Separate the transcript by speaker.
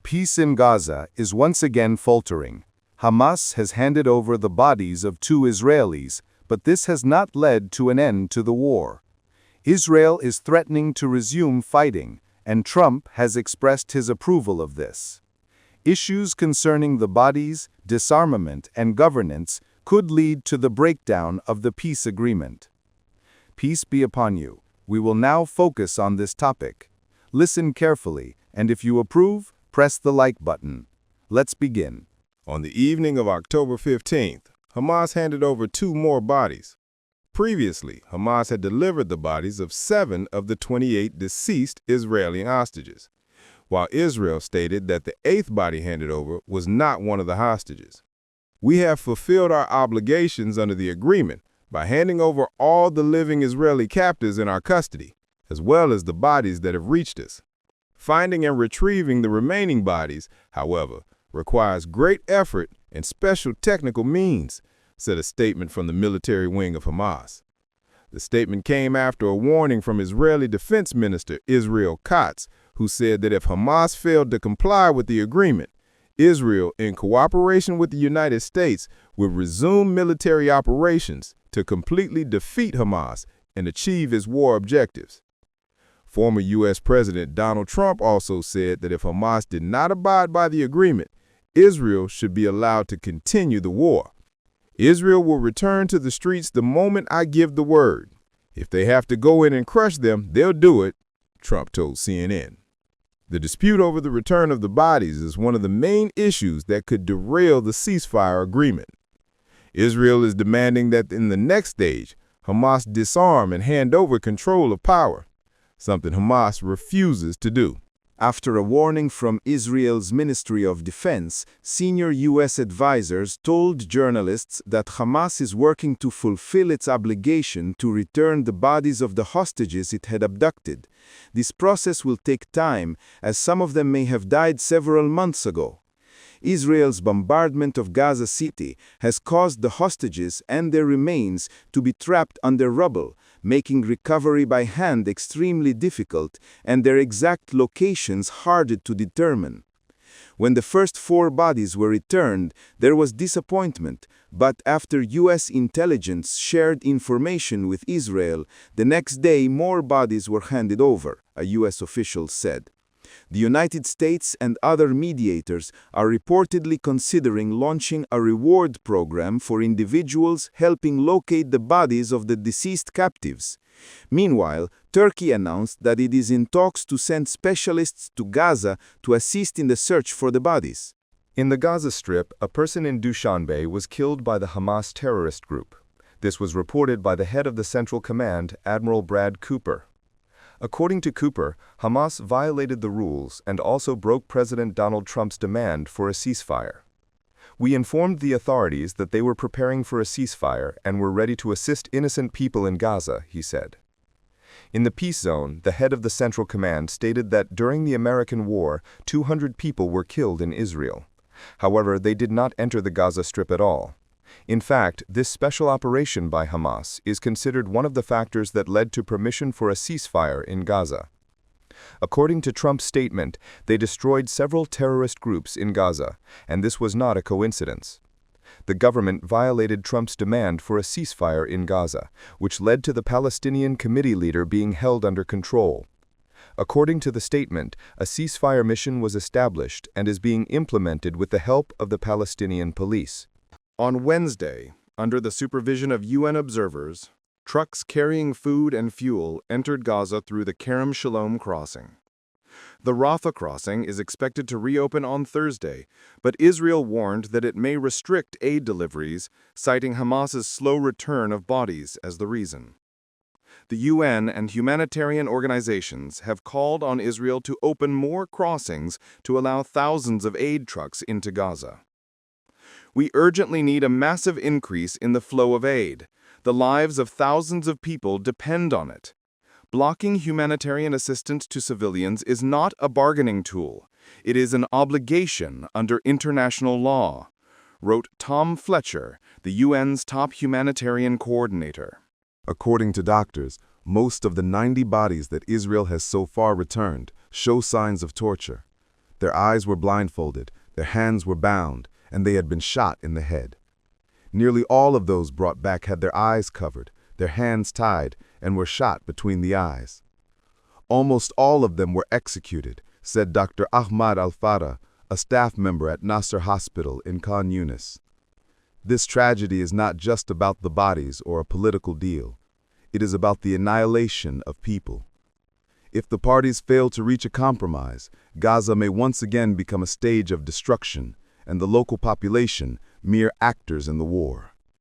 Speaker 1: Peace in Gaza is once again faltering. Hamas has handed over the bodies of 2 Israelis, but this has not led to an end to the war. Israel is threatening to resume fighting, and Trump has expressed his approval of this. Issues concerning the bodies, disarmament, and governance could lead to the breakdown of the peace agreement. Peace be upon you. We will now focus on this topic. Listen carefully, and if you approve, press the like button. Let's begin.
Speaker 2: On the evening of October 15th, Hamas handed over 2 more bodies. Previously, Hamas had delivered the bodies of 7 of the 28 deceased Israeli hostages, while Israel stated that the 8th body handed over was not one of the hostages. We have fulfilled our obligations under the agreement by handing over all the living Israeli captives in our custody, as well as the bodies that have reached us. Finding and retrieving the remaining bodies, however, requires great effort and special technical means, said a statement from the military wing of Hamas. The statement came after a warning from Israeli Defense Minister Israel Katz, who said that if Hamas failed to comply with the agreement, Israel, in cooperation with the United States, would resume military operations to completely defeat Hamas and achieve its war objectives. Former U.S. President Donald Trump also said that if Hamas did not abide by the agreement, Israel should be allowed to continue the war. Israel will return to the streets the moment I give the word. If they have to go in and crush them, they'll do it, Trump told CNN. The dispute over the return of the bodies is one of the main issues that could derail the ceasefire agreement. Israel is demanding that in the next stage, Hamas disarm and hand over control of power, something Hamas refuses to do.
Speaker 1: After a warning from Israel's Ministry of Defense, senior U.S. advisors told journalists that Hamas is working to fulfill its obligation to return the bodies of the hostages it had abducted. This process will take time, as some of them may have died several months ago. Israel's bombardment of Gaza City has caused the hostages and their remains to be trapped under rubble, making recovery by hand extremely difficult and their exact locations hard to determine. When the first 4 bodies were returned, there was disappointment, but after U.S. intelligence shared information with Israel, the next day more bodies were handed over, a U.S. official said. The United States and other mediators are reportedly considering launching a reward program for individuals helping locate the bodies of the deceased captives. Meanwhile, Turkey announced that it is in talks to send specialists to Gaza to assist in the search for the bodies.
Speaker 3: In the Gaza Strip, a person in Dushanbe was killed by the Hamas terrorist group. This was reported by the head of the Central Command, Admiral Brad Cooper. According to Cooper, Hamas violated the rules and also broke President Donald Trump's demand for a ceasefire. We informed the authorities that they were preparing for a ceasefire and were ready to assist innocent people in Gaza, he said. In the peace zone, the head of the Central Command stated that during the American war, 200 people were killed in Israel. However, they did not enter the Gaza Strip at all. In fact, this special operation by Hamas is considered one of the factors that led to permission for a ceasefire in Gaza. According to Trump's statement, they destroyed several terrorist groups in Gaza, and this was not a coincidence. The government violated Trump's demand for a ceasefire in Gaza, which led to the Palestinian Committee leader being held under control. According to the statement, a ceasefire mission was established and is being implemented with the help of the Palestinian police.
Speaker 1: On Wednesday, under the supervision of UN observers, trucks carrying food and fuel entered Gaza through the Kerem Shalom crossing. The Rafah crossing is expected to reopen on Thursday, but Israel warned that it may restrict aid deliveries, citing Hamas's slow return of bodies as the reason. The UN and humanitarian organizations have called on Israel to open more crossings to allow thousands of aid trucks into Gaza. We urgently need a massive increase in the flow of aid. The lives of thousands of people depend on it. Blocking humanitarian assistance to civilians is not a bargaining tool. It is an obligation under international law, wrote Tom Fletcher, the UN's top humanitarian coordinator.
Speaker 4: According to doctors, most of the 90 bodies that Israel has so far returned show signs of torture. Their eyes were blindfolded, their hands were bound, and they had been shot in the head. Nearly all of those brought back had their eyes covered, their hands tied, and were shot between the eyes. Almost all of them were executed, said Dr. Ahmad Al-Farah, a staff member at Nasser Hospital in Khan Yunis. This tragedy is not just about the bodies or a political deal. It is about the annihilation of people. If the parties fail to reach a compromise, Gaza may once again become a stage of destruction, and the local population mere actors in the war.